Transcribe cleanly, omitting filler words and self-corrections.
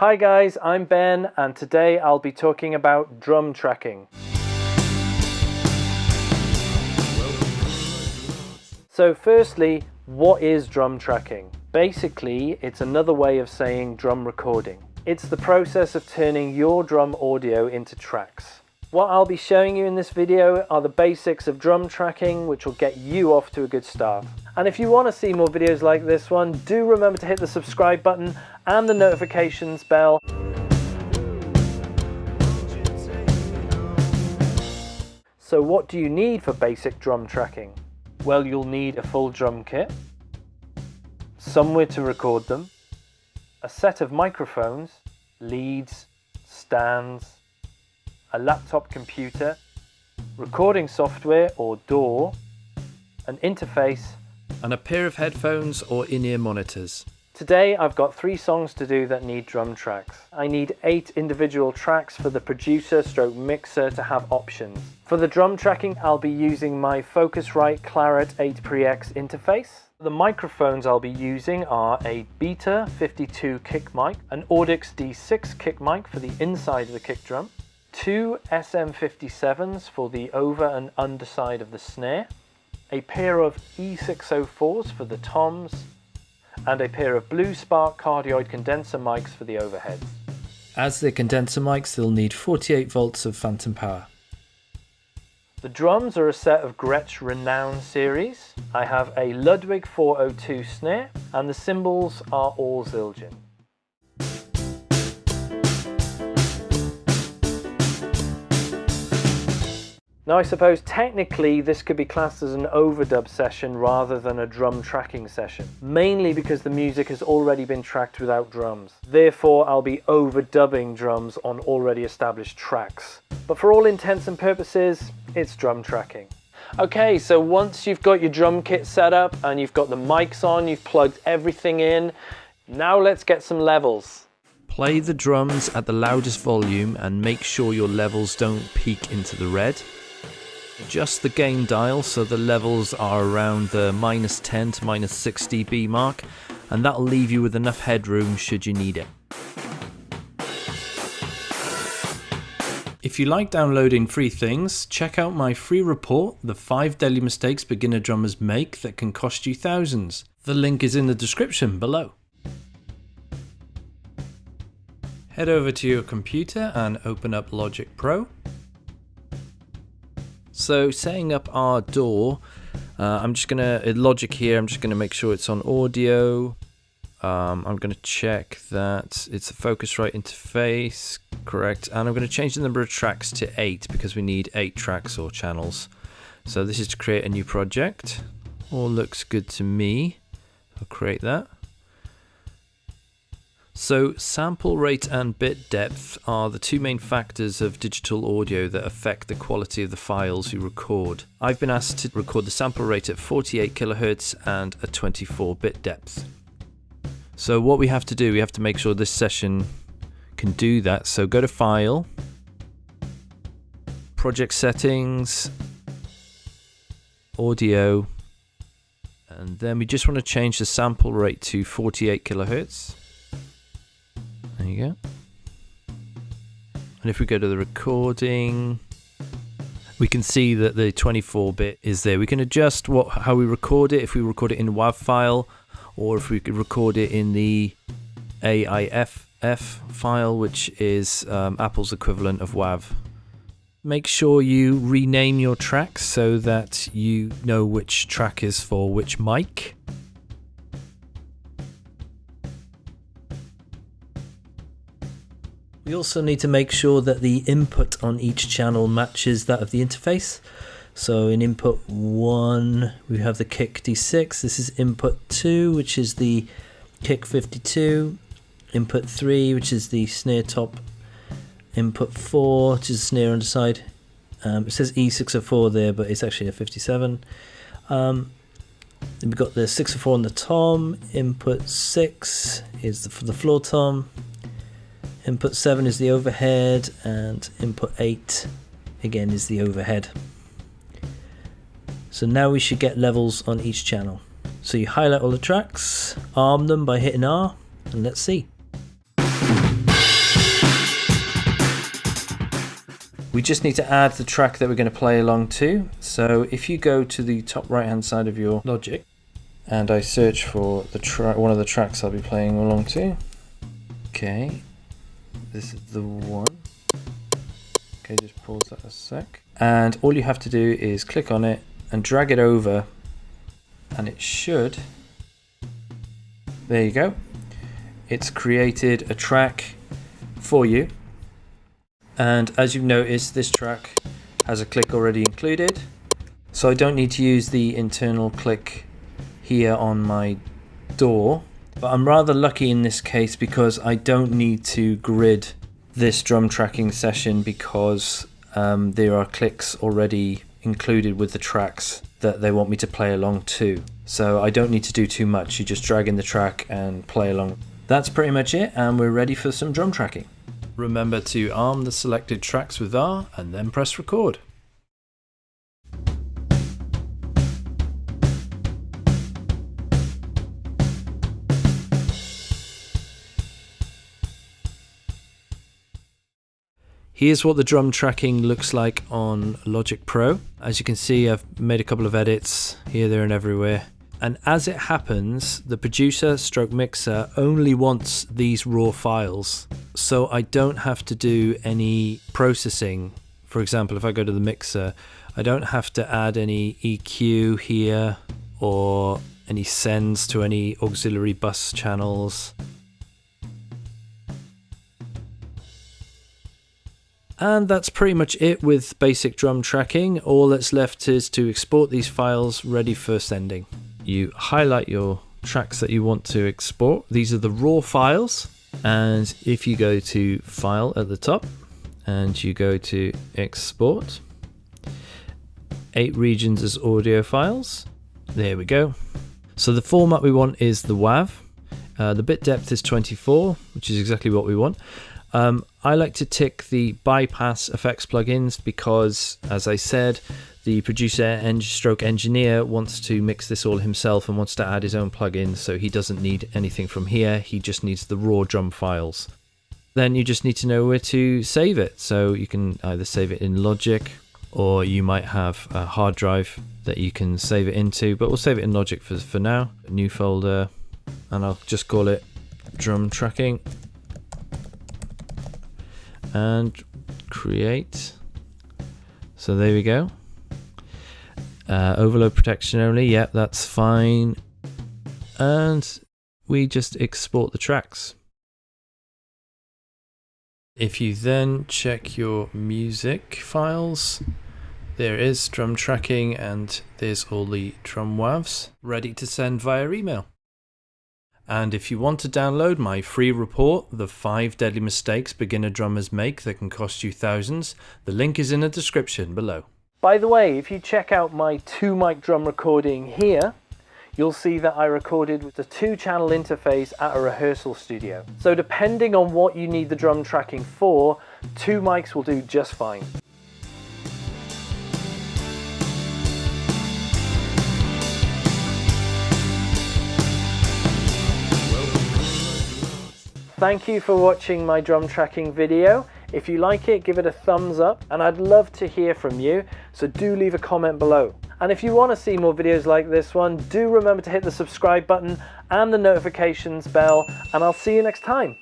Hi guys, I'm Ben and today I'll be talking about drum tracking. So firstly, what is drum tracking? Basically, it's another way of saying drum recording. It's the process of turning your drum audio into tracks. What I'll be showing you in this video are the basics of drum tracking, which will get you off to a good start. And if you want to see more videos like this one, do remember to hit the subscribe button and the notifications bell. So what do you need for basic drum tracking? Well, you'll need a full drum kit, somewhere to record them, a set of microphones, leads, stands, a laptop computer, recording software or DAW, an interface, and a pair of headphones or in-ear monitors. Today I've got 3 songs to do that need drum tracks. I need 8 individual tracks for the producer stroke mixer to have options. For the drum tracking I'll be using my Focusrite Clarrett 8 Pre-X interface. The microphones I'll be using are a Beta 52 kick mic, an Audix D6 kick mic for the inside of the kick drum, 2 SM57s for the over and underside of the snare, a pair of E604s for the toms, and a pair of Blue Spark cardioid condenser mics for the overheads. As they're condenser mics, they'll need 48 volts of phantom power. The drums are a set of Gretsch Renown series. I have a Ludwig 402 snare, and the cymbals are all Zildjian. Now I suppose technically this could be classed as an overdub session rather than a drum tracking session, mainly because the music has already been tracked without drums. Therefore I'll be overdubbing drums on already established tracks. But for all intents and purposes, it's drum tracking. Okay, so once you've got your drum kit set up and you've got the mics on, you've plugged everything in, now let's get some levels. Play the drums at the loudest volume and make sure your levels don't peak into the red. Adjust the gain dial so the levels are around the -10 to -6 dB mark, and that'll leave you with enough headroom should you need it. If you like downloading free things, check out my free report, The 5 Deadly Mistakes Beginner Drummers Make That Can Cost You Thousands. The link is in the description below. Head over to your computer and open up Logic Pro. So setting up our DAW, I'm just gonna, Logic here, I'm just gonna make sure it's on audio. I'm gonna check that it's a Focusrite interface, correct, and I'm gonna change the number of tracks to 8 because we need 8 tracks or channels. So this is to create a new project. All looks good to me. I'll create that. So sample rate and bit depth are the 2 main factors of digital audio that affect the quality of the files you record. I've been asked to record the sample rate at 48 kHz and a 24-bit depth. So what we have to do, we have to make sure this session can do that. So go to File, Project Settings, Audio, and then we just want to change the sample rate to 48 kHz. There you go. And if we go to the recording, we can see that the 24-bit is there. We can adjust how we record it, if we record it in WAV file, or if we could record it in the AIFF file, which is Apple's equivalent of WAV. Make sure you rename your tracks so that you know which track is for which mic. We also need to make sure that the input on each channel matches that of the interface. So in input 1 we have the kick D6, this is input 2 which is the kick 52, input 3 which is the snare top, input 4 which is the snare underside. It says E604 there but it's actually a 57. Then we've got the 604 on the tom, input 6 is for the floor tom, input 7 is the overhead, and input 8 again is the overhead. So now we should get levels on each channel. So you highlight all the tracks, arm them by hitting R, and let's see. We just need to add the track that we're going to play along to. So if you go to the top right hand side of your Logic and I search for the one of the tracks I'll be playing along to. Okay, this is the one. Okay, just pause that a sec. And all you have to do is click on it and drag it over, and it should, there you go. It's created a track for you. And as you've noticed, this track has a click already included. So I don't need to use the internal click here on my door. But I'm rather lucky in this case because I don't need to grid this drum tracking session because there are clicks already included with the tracks that they want me to play along to. So I don't need to do too much. You just drag in the track and play along. That's pretty much it, and we're ready for some drum tracking. Remember to arm the selected tracks with R and then press record. Here's what the drum tracking looks like on Logic Pro. As you can see, I've made a couple of edits here, there and everywhere. And as it happens, the producer stroke mixer only wants these raw files. So I don't have to do any processing. For example, if I go to the mixer, I don't have to add any EQ here or any sends to any auxiliary bus channels. And that's pretty much it with basic drum tracking. All that's left is to export these files ready for sending. You highlight your tracks that you want to export. These are the raw files. And if you go to File at the top and you go to Export, 8 regions as audio files. There we go. So the format we want is the WAV. The bit depth is 24, which is exactly what we want. I like to tick the bypass effects plugins because, as I said, the producer and stroke engineer wants to mix this all himself and wants to add his own plugins, so he doesn't need anything from here. He just needs the raw drum files. Then you just need to know where to save it. So you can either save it in Logic, or you might have a hard drive that you can save it into, but we'll save it in Logic for now. A new folder, and I'll just call it drum tracking. And create. So there we go. Overload protection only, yep, that's fine. And we just export the tracks. If you then check your music files, there is drum tracking and there's all the drum WAVs ready to send via email. And if you want to download my free report, The 5 Deadly Mistakes Beginner Drummers Make That Can Cost You Thousands, the link is in the description below. By the way, if you check out my 2-mic drum recording here, you'll see that I recorded with the 2-channel interface at a rehearsal studio. So depending on what you need the drum tracking for, 2 mics will do just fine. Thank you for watching my drum tracking video. If you like it, give it a thumbs up, and I'd love to hear from you, so do leave a comment below. And if you want to see more videos like this one, do remember to hit the subscribe button and the notifications bell, and I'll see you next time.